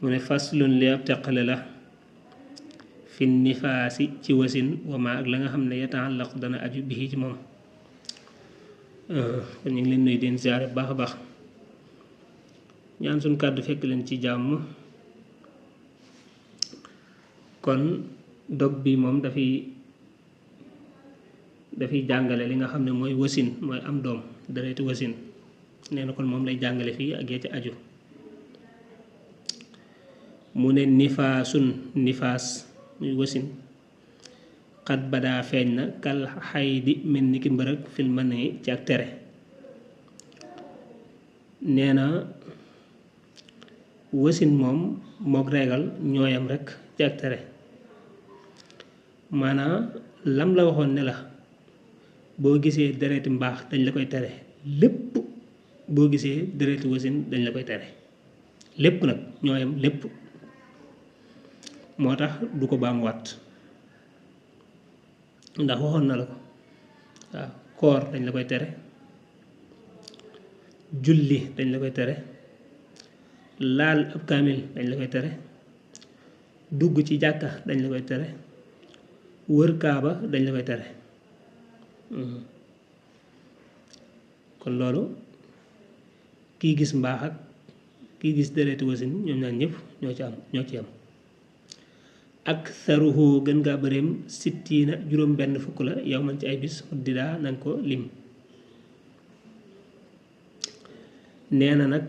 mu ne faslun li ab teqale la fi nifaasi ci wasin wama ak la nga xam ne yataallaq dana aju bi ci moom. kon ñu ngi leen nuyu den ziare bu baax a baax ñaan suñ kàddu fekk leen ci jàmm. kon dog bi moom dafay jàngale li nga xam ne mooy wasin mooy am doom dereeti wasin nee na kon moom lay jàngale fii ak ya ci aju. mu ne nifaas muy wasin xat badaa feeñ na kal xaydi mel ni ki mbërëg fil mën ci ak tere. nee na wasin moom moog reegal ñooyam rekk ci ak tere. maanaam lam la waxoon ne la boo gisee dereeti mbaax dañ la koy tere lépp boo gisee dereeti wasin dañ la koy tere lépp nag ñooyam lépp. moo tax du ko baamuwaat ndax waxoon na la ko waaw koor dañ la koy tere julli dañ la koy tere laal ab kaamil dañ la koy tere dugg ci jàkka dañ la koy tere wër kaaba dañ la koy tere. kon loolu kii gis mbaax ak kii gis dereeti wasin ñoom ñaar ñëpp ñoo ci am. ak saruhu gën ngaa bëreem sittiina juróom benn fukk la yow man ci ay bis uddidaa nanga ko lim. nee na nag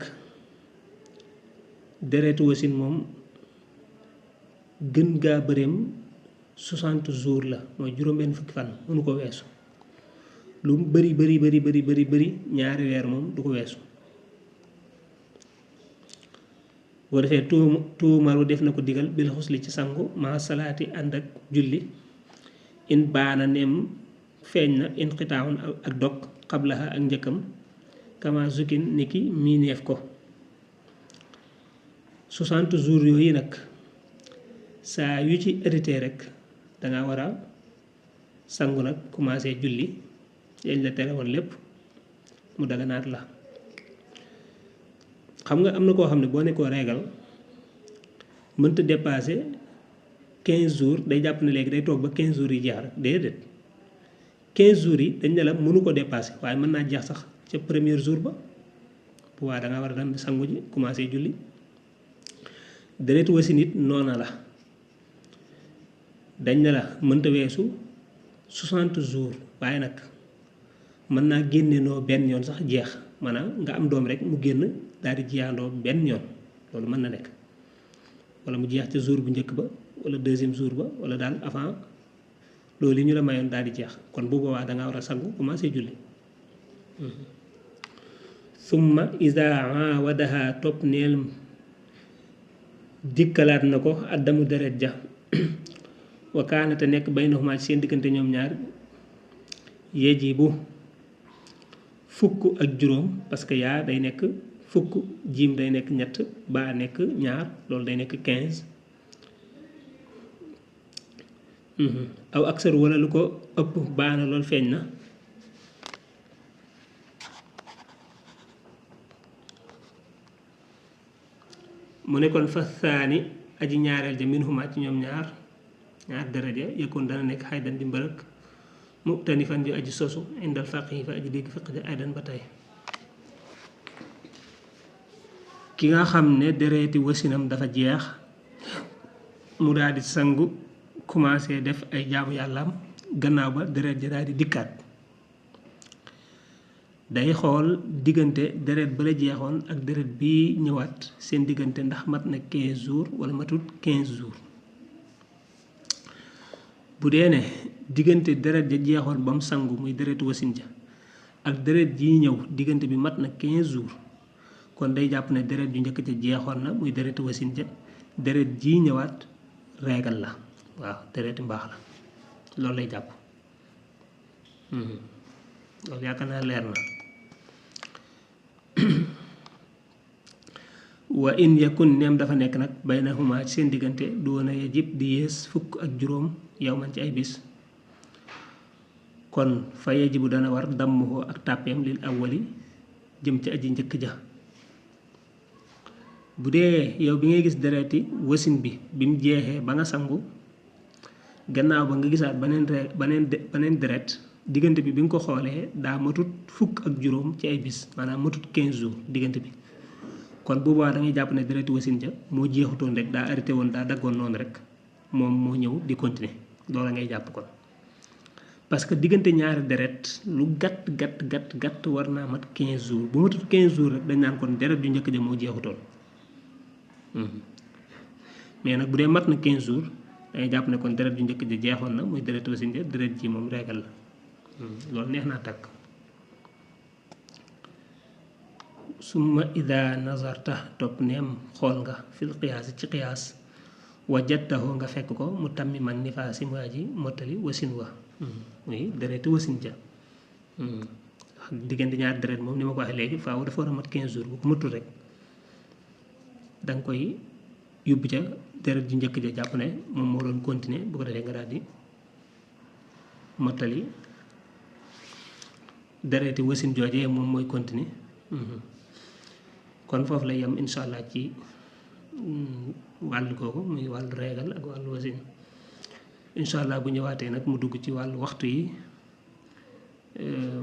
deretu wasin moom gën ngaa bëreem 60 jours la mooy juróom benn fukki fan mënu ko weesu lu bari ñaari weer moom du ko weesu. boo defee tuumaru def na ko digal bil xusli ci sangu ma salaati ànd ak julli in baana neem feeñ na in xitaawun ak dog xablaha ak njëkkam kama zukin niki miineef ko. 60 jours yooyu nag saa yu ci arrêté rek danga war a sangu nag commencé julli yañ la tere woon lépp mu daganaat la. xam nga am na koo xam ne boo nekkoo régal mënta dépassé 15 jours day jàpp ne léegi day toog ba 15 jours yi jeex rek déedéet 15 jours yi dañ ne la mënu ko dépassé waaye mën naa jeex sax ca premier jour ba bu waa da nga war a dem sangu ji commencé julli. deretu wasin it noona la dañ ne la mënta weesu 60 jours waaye nag mën naa génne noo benn yoon sax jeex maanaam nga am doom rek mu génn daal di jiyaandoo benn yoon loolu mën na nekk wala mu jeex ca jour bu njëkk ba wala deuxième jour ba wala daal avant loolu yi ñu la mayoon daal di jeex kon bu boobaa da ngaa war a sangu commencé julli. summa izaa wadaha topp neel dikkalaat na ko addamu deret ja wa kaana te nekk baynahuma ci seen diggante ñoom ñaar yajibu fukk ak juróom parce que yaa day nekk fukk jiim day nekk ñett baa nekk ñaar loolu day nekk 15 aw aksar wala lu ko ëpp baana loolu feeñ na. mu ne kon fa saani aji ñaareel ja min huma ci ñoom ñaar deret ya yëkkoon dana nekk xaydan di mbërëk mu'tanifan ji aji sosu indal faqih fa aji dégg fiq ja aydan ba tey. ki nga xam ne dereeti wasinam dafa jeex mu daal di sangu commencé def ay jaamu yàllaam gannaaw ba deret ja daal di dikkaat day xool diggante deret ba la jeexoon ak deret bi ñëwaat seen diggante ndax mat na 15 jours wala matut 15 jours. bu dee ne diggante deret ja jeexoon ba mu sangu muy deretu wasin ja ak deret jii ñëw diggante bi mat na 15 jours kon day jàpp ne deret ju njëkk ja jeexoon na muy deretu wasin ja deret jii ñëwaat reegal la waaw dereti mbaax la loolu lay jàpp. loolu yaakaar naa leer na. wa in yakun neem dafa nekk nag baynahuma ci seen diggante doona yajib di yées fukk ak juróom yow man ci ay bis kon fa yajibu dana war dammuhu ak tàppeem lil awwali jëm ci aji njëkk ja bu dee yow bi ngay gis dereti wasin bi mu jeexee ba nga sangu gannaaw ba nga gisaat beneen deret diggante bi nga ko xoolee daa matut fukk ak juróom ci ay bis maanaam matut 15 jours diggante bi kon bu boobaa da ngay jàpp ne dereti wasin ja moo jeexutoon rek daa arrêté woon daa daggoon noonu rek moom moo ñëw di continuer loola ngay jàpp kon parce que diggante ñaari deret lu gàtt war naa mat 15 jours bu matut 15 jours rek dañ naan kon deret ju njëkk ja moo jeexutoon mais nag bu dee mat na 15 jours dangay jàpp ne kon deret ju njëkk ja jeexoon na muy deret wasin ja deret ji moom régal la loolu neex naa takk summa ida nazarta topp neem xool nga fil qiyaas ci qiyaas wajadtahu nga fekk ko mu tammi man nifaasi waa ji mottali wasin wa muy dereti wasin ja diggante ñaari deret moom ni ma ko waxee léegi faaw dafa war a mat 15 jours bu ko matul rek danga koy yóbbu ca deret ju njëkk ja jàpp ne moom moo doon continuer bu ko defee nga daal di mottali dereti wasin joojee moom mooy continuer kon foofu lay yem incha allah ci wàllu googu muy wàllu régal ak wàllu wasin incha allah bu ñëwaatee nag mu dugg ci wàllu waxtu yi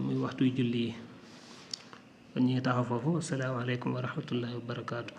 muy waxtu yu julli yi kon ñu ngi taxaw foofu asalaamaaleykum wa rahmatullahi wa barakaatu.